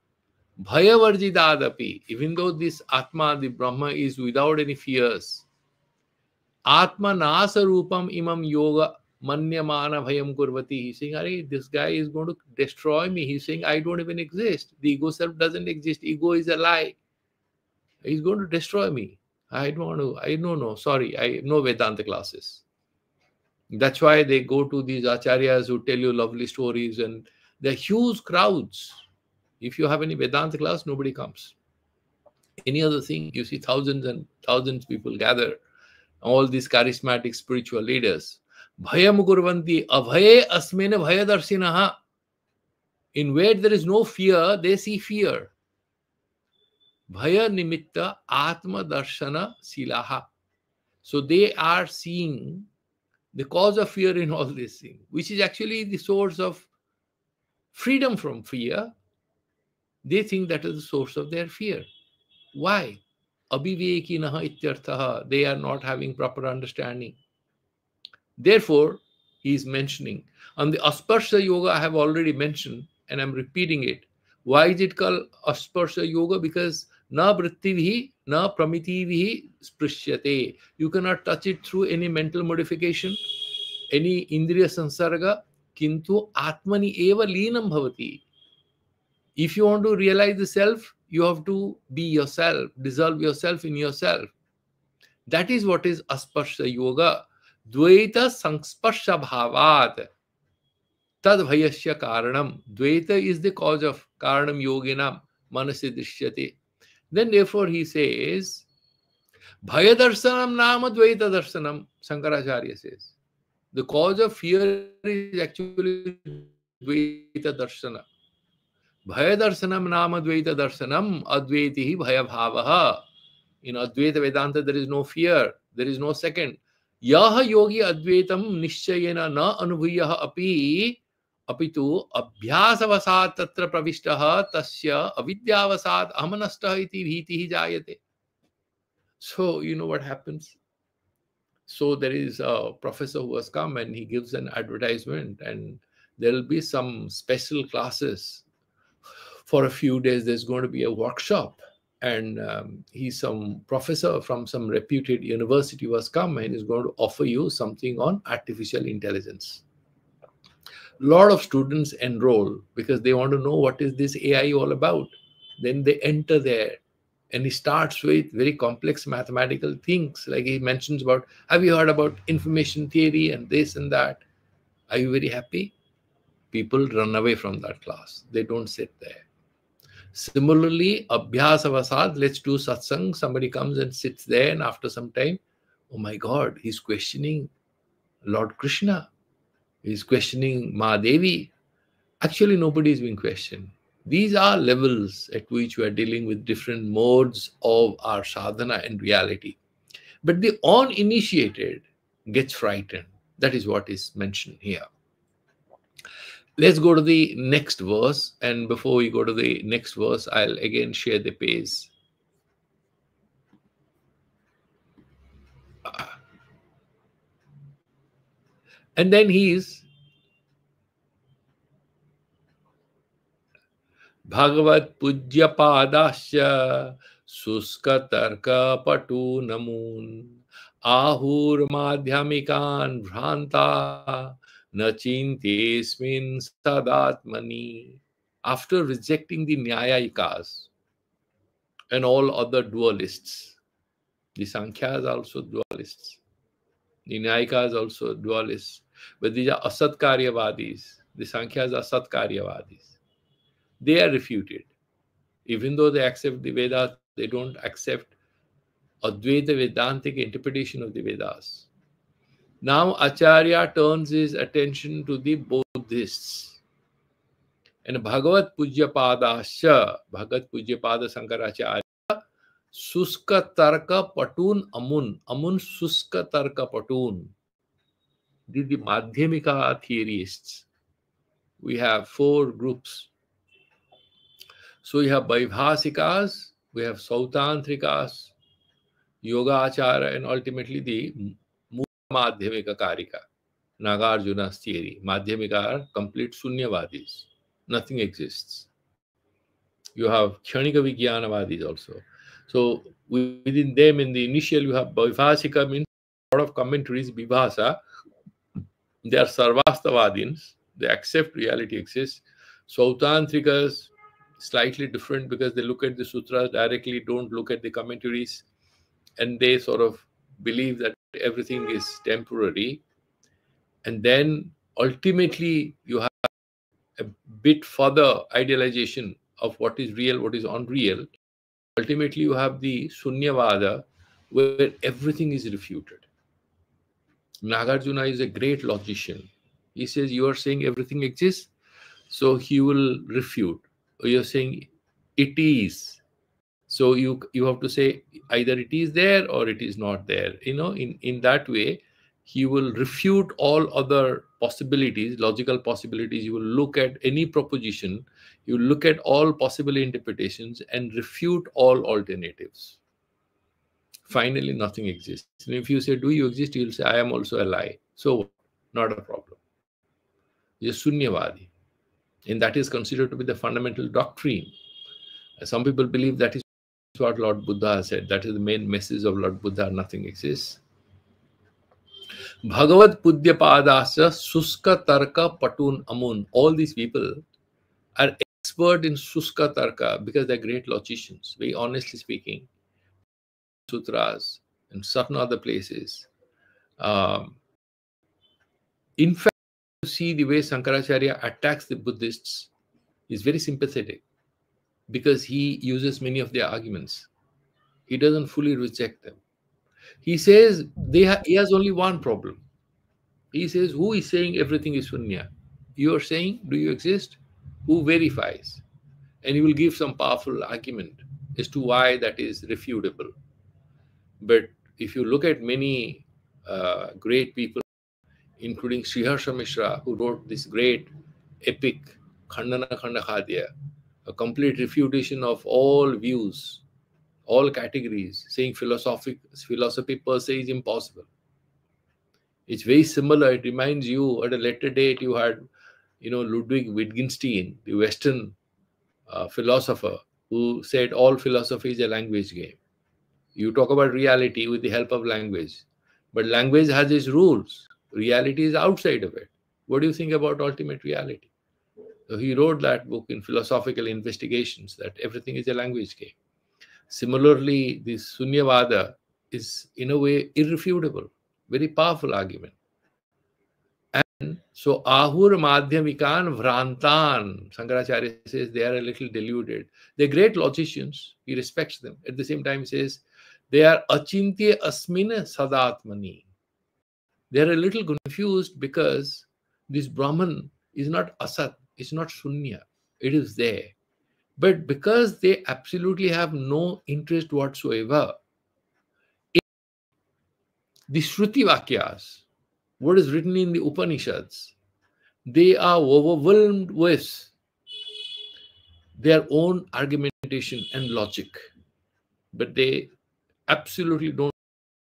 bhayavarjidadapi. Even though this Atma, the Brahma, is without any fears, Atma nasa rupam imam yoga manyamana bhayam kurvati. He's saying, Arey, this guy is going to destroy me. He's saying, I don't even exist. The ego self doesn't exist. Ego is a lie. He's going to destroy me. I don't know. Sorry, I have no Vedanta classes. That's why they go to these acharyas who tell you lovely stories, and they're huge crowds. If you have any Vedanta class, nobody comes. Any other thing, you see thousands and thousands people gather. All these charismatic spiritual leaders. Bhayam kurvanti abhaye asmena bhayadarshinaha. In where there is no fear, they see fear. Bhaya nimitta atma darshana silaha. So they are seeing the cause of fear in all these things, which is actually the source of freedom from fear. They think that is the source of their fear. Why? Abhivekinaha ityarthaha. They are not having proper understanding. Therefore, he is mentioning. On the Asparsha Yoga, I have already mentioned, and I'm repeating it. Why is it called Asparsha Yoga? Because na vrittivihi, na pramitivihi sprishyate. You cannot touch it through any mental modification, any indriya sansarga, kintu atmani eva leenam bhavati. If you want to realize the self, you have to be yourself, dissolve yourself in yourself. That is what is Asparsha Yoga. Dvaita sangsparsha bhavat tad bhayasya karanam. Dvaita is the cause of karanam yoginam manasi drishyate. Then therefore he says, Bhaya darshanam nama advaita darshanam, Shankaracharya says. The cause of fear is actually Dvaita Darshana. Bhaya Darshanam Nama Dvaita Darshanam Advaitihi Bhaya Bhavaha. In Advaita Vedanta, there is no fear, there is no second. Yaha yogi Advaitam Nishchayena na anubhuyaha api apitu abhyasavasat tatra pravishtaha tasya avidyavasat amanastah iti bhitihi jayate. So, you know what happens? So there is a professor who has come and he gives an advertisement, and there will be some special classes for a few days. There's going to be a workshop, and he's some professor from some reputed university who has come and is going to offer you something on artificial intelligence. A lot of students enroll because they want to know what is this AI all about. Then they enter there, and he starts with very complex mathematical things. Like he mentions about, have you heard about information theory and this and that? Are you very happy? People run away from that class. They don't sit there. Similarly, abhyasavasad, let's do satsang. Somebody comes and sits there, and after some time, oh my God, he's questioning Lord Krishna. He's questioning Ma Devi. Actually, nobody is being questioned. These are levels at which we are dealing with different modes of our sadhana and reality. But the uninitiated gets frightened. That is what is mentioned here. Let's go to the next verse. And before we go to the next verse, I'll again share the page. And then he is Bhagavat Pujya Padasya Suska Tarka Patu Namun Ahur Madhyamikan Bhranta Nachintesmin Sadatmani. After rejecting the Nyayikas and all other dualists, the Sankhya is also dualists, the Nyayikas also dualists, but these are Asat Karyavadis. The Sankhya are Asat Karyavadis. They are refuted. Even though they accept the Vedas, they don't accept Advaita Vedantic interpretation of the Vedas. Now Acharya turns his attention to the Buddhists. And Bhagavat Pujya Padasya, Bhagat Pujya Pada Sankaracharya, Suska Tarka Patun Amun, Amun Suska Tarka Patun, the Madhyamika theorists. We have four groups. So we have Vaibhasikas, we have Sautantrikas, Yoga Achara, and ultimately the Madhyamika Karika, Nagarjuna's theory. Madhyamika are complete Sunyavadis. Nothing exists. You have Kshanika Vijnanavadis also. So within them, in the initial, you have Vaibhasika, means a lot of commentaries, Vibhasa. They are Sarvastavadins. They accept reality exists. Sautantrikas, slightly different because they look at the sutras directly, don't look at the commentaries, and they sort of believe that everything is temporary. And then ultimately you have a bit further idealization of what is real, what is unreal. Ultimately you have the Sunyavada, where everything is refuted. Nagarjuna is a great logician. He says, you are saying everything exists, so he will refute. You're saying it is. So you have to say either it is there or it is not there. In that way, he will refute all other possibilities, logical possibilities. You will look at any proposition, you look at all possible interpretations and refute all alternatives. Finally, nothing exists. And if you say, do you exist? You'll say, I am also a lie. So not a problem. You're Sunyavadi. And that is considered to be the fundamental doctrine. Some people believe that is what Lord Buddha said. That is the main message of Lord Buddha. Nothing exists. Bhagavad Pudya Padasya Suska Tarka Patun Amun. All these people are expert in Suska Tarka because they're great logicians. Very honestly speaking, sutras and certain other places. In fact, you see the way Shankaracharya attacks the Buddhists is very sympathetic because he uses many of their arguments. He doesn't fully reject them. He says he has only one problem. He says, who is saying everything is Shunya? You are saying, do you exist? Who verifies? And he will give some powerful argument as to why that is refutable. But if you look at many great people, including Sriharsha Mishra, who wrote this great epic Khandana Khanda Khadya, a complete refutation of all views, all categories, saying philosophy per se is impossible. It's very similar. It reminds you at a later date you had, Ludwig Wittgenstein, the Western philosopher, who said all philosophy is a language game. You talk about reality with the help of language, but language has its rules. Reality is outside of it. What do you think about ultimate reality? So he wrote that book in Philosophical Investigations, that everything is a language game. Similarly, this Sunyavada is in a way irrefutable, very powerful argument. And so Ahur Madhyamikan Vrantan, Shankaracharya says they are a little deluded. They're great logicians, he respects them. At the same time, he says they are Achintya Asmin Sadatmani. They are a little confused because this Brahman is not Asat, it's not Shunya, it is there. But because they absolutely have no interest whatsoever in the Shruti Vakyas, what is written in the Upanishads, they are overwhelmed with their own argumentation and logic. But they absolutely don't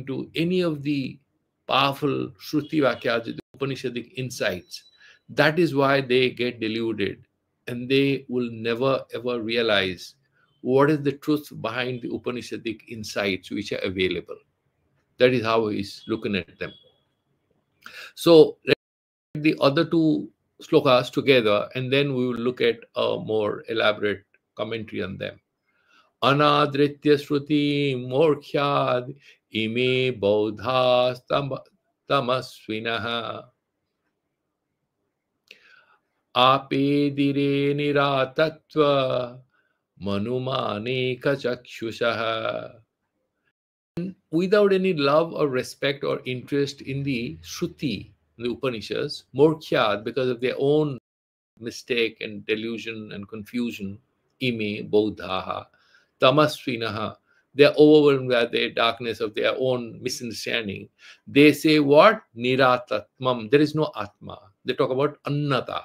do any of the powerful Shruti Vakyas, the Upanishadic insights. That is why they get deluded and they will never ever realize what is the truth behind the Upanishadic insights which are available. That is how he's looking at them. So let's look at the other two slokas together and then we will look at a more elaborate commentary on them. Anadritya Shruti Morkhyad ime Bodhas tamasvinaha apedire niratatva manumane kachakshushaha. Without any love or respect or interest in the Shruti, the Upanishads, Morkhyad, because of their own mistake and delusion and confusion, ime Bodhaha tamasvinaha, they are overwhelmed by the darkness of their own misunderstanding. They say what? Niratatmam. There is no Atma. They talk about Annata.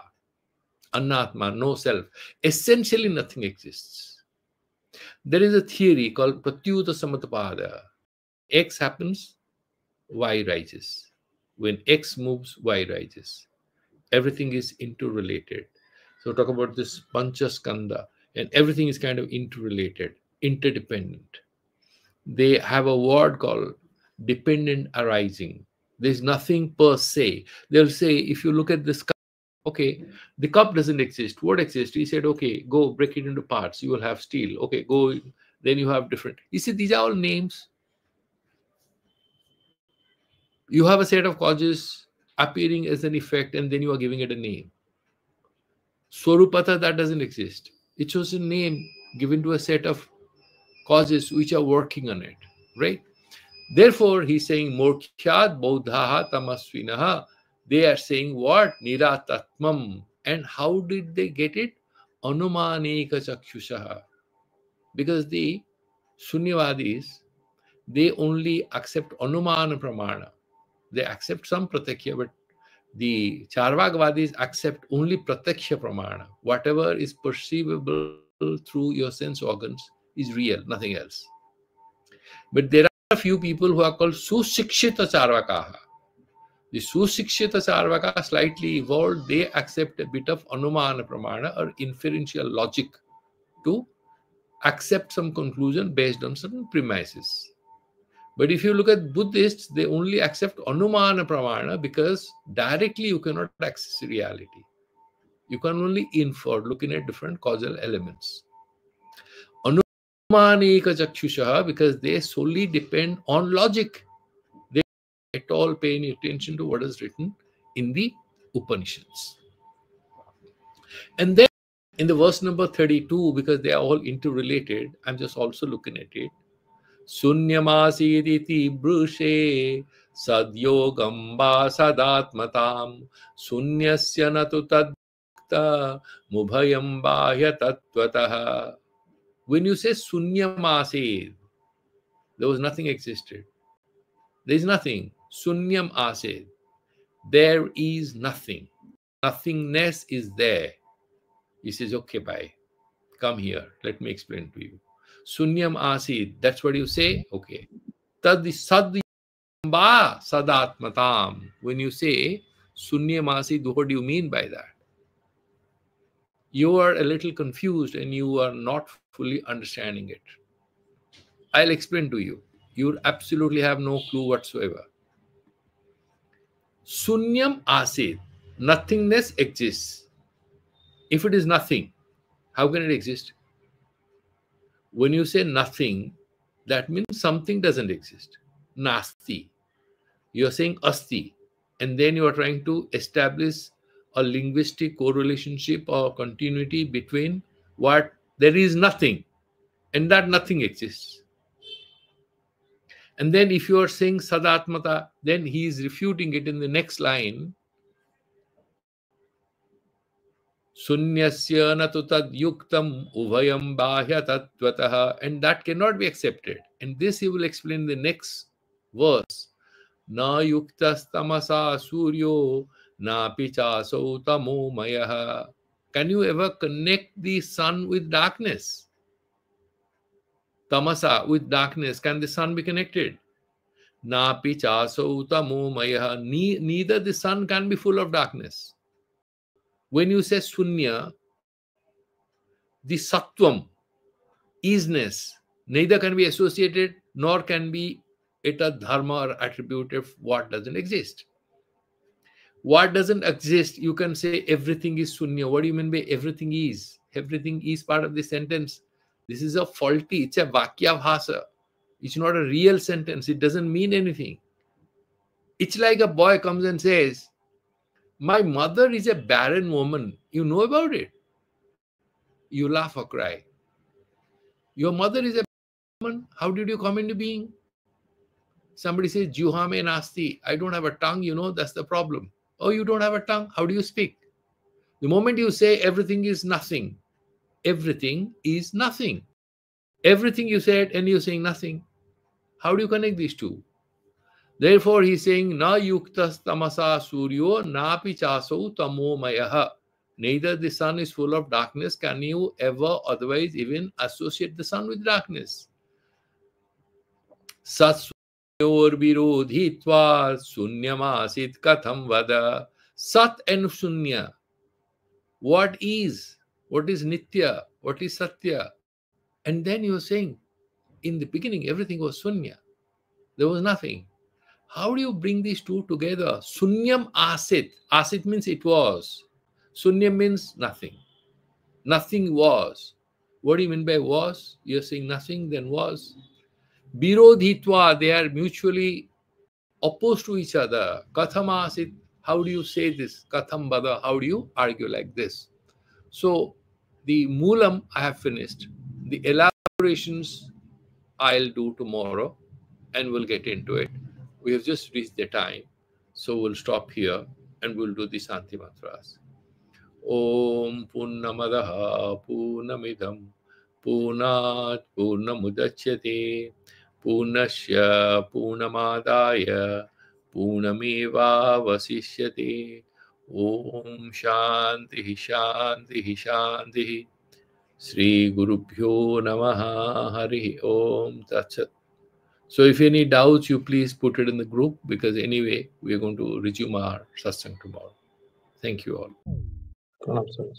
Annatma, no self. Essentially nothing exists. There is a theory called Pratyuta Samatapada. X happens, Y rises. When X moves, Y rises. Everything is interrelated. So talk about this Panchaskanda, and everything is kind of interrelated, interdependent. They have a word called dependent arising. There's nothing per se. They'll say, if you look at this cup, okay, the cup doesn't exist. What exists? He said, okay, go break it into parts. You will have steel. Okay, go. Then you have different. You see, these are all names. You have a set of causes appearing as an effect, and then you are giving it a name. Swarupata, that doesn't exist. It's just a name given to a set of causes which are working on it, right? Therefore, he's saying, Morkhyad Bodhaha Tamasvinaha. They are saying what? Niratatmam. And how did they get it? Anumaneka Chakshushaha. Because the Sunyavadis, they only accept Anumana Pramana. They accept some Pratyakya, but the Charvakvadis accept only Pratyaksha Pramana. Whatever is perceivable through your sense organs is real, nothing else. But there are a few people who are called Susikshita Charvakaha. The Susikshita Charvaka slightly evolved. They accept a bit of Anumana Pramana or inferential logic to accept some conclusion based on certain premises. But if you look at Buddhists, they only accept Anumana Pramana because directly you cannot access reality. You can only infer looking at different causal elements. Anumaneka Chakshushaha, because they solely depend on logic. They don't at all pay any attention to what is written in the Upanishads. And then in the verse number 32, because they are all interrelated, I'm just also looking at it. Sunyamasiti brushe sadyogam va sadatmatam sunyasya natu tadta mubhayam bahya tattvataha. When you say sunyamasid, there was nothing existed. There is nothing. Sunyam asid. There is nothing. Nothingness is there. He says, okay, bye. Come here. Let me explain to you. Sunyam asid. That's what you say? Okay. Tad sadyamba sadatmatam. When you say sunyam asid, what do you mean by that? You are a little confused and you are not fully understanding it. I'll explain to you. You absolutely have no clue whatsoever. Sunyam asid. Nothingness exists. If it is nothing, how can it exist? When you say nothing, that means something doesn't exist. Nasti. You're saying asti. And then you are trying to establish a linguistic correlationship or continuity between what there is nothing and that nothing exists. And then if you are saying sadatmata, then he is refuting it in the next line. Sunyasya natu tad yuktam uvayam bahya tattvataha, and that cannot be accepted. And this he will explain in the next verse. Na yuktas tamasa suryo na pichasau tamo mayaha. Can you ever connect the sun with darkness? Tamasa with darkness. Can the sun be connected? Na pichasau tamo mayaha. Neither the sun can be full of darkness. When you say sunya, the sattvam, isness, neither can be associated nor can be it a dharma or attribute of what doesn't exist. What doesn't exist, you can say everything is sunya. What do you mean by everything is? Everything is part of the sentence. This is a faulty, it's a vakya bhasa. It's not a real sentence. It doesn't mean anything. It's like a boy comes and says, my mother is a barren woman. You know about it? You laugh or cry. Your mother is a woman. How did you come into being? Somebody says, Juhame nasti. I don't have a tongue, that's the problem. Oh, you don't have a tongue? How do you speak? The moment you say everything is nothing, everything is nothing. Everything you said and you're saying nothing. How do you connect these two? Therefore, he's saying, na yuktas tamasa suryo na pichaso tamo mayaha. Neither the sun is full of darkness. Can you ever otherwise even associate the sun with darkness? Satsunyor virodhitva sunyamasit katham vada. Sat and sunya. What is? What is nitya? What is satya? And then you are saying, in the beginning, everything was sunya. There was nothing. How do you bring these two together? Sunyam asit. Asit means it was. Sunyam means nothing. Nothing was. What do you mean by was? You're saying nothing, then was. Birodhitva, they are mutually opposed to each other. Katham asit. How do you say this? Katham bada. How do you argue like this? So, the Moolam I have finished. The elaborations I'll do tomorrow and we'll get into it. We have just reached the time. So we'll stop here and we'll do the Santi Mantras. Om Purnamadaha Purnamidam Purnat Purnamudachyate Purnasya Purnamadaya Purnameva Vasishyate. Om Shanti Shanti Shanti. Sri Gurubhyo Namaha Hari Om Tatsat. So if any doubts, you please put it in the group, because anyway, we are going to resume our satsang tomorrow. Thank you all. Pranam, sir.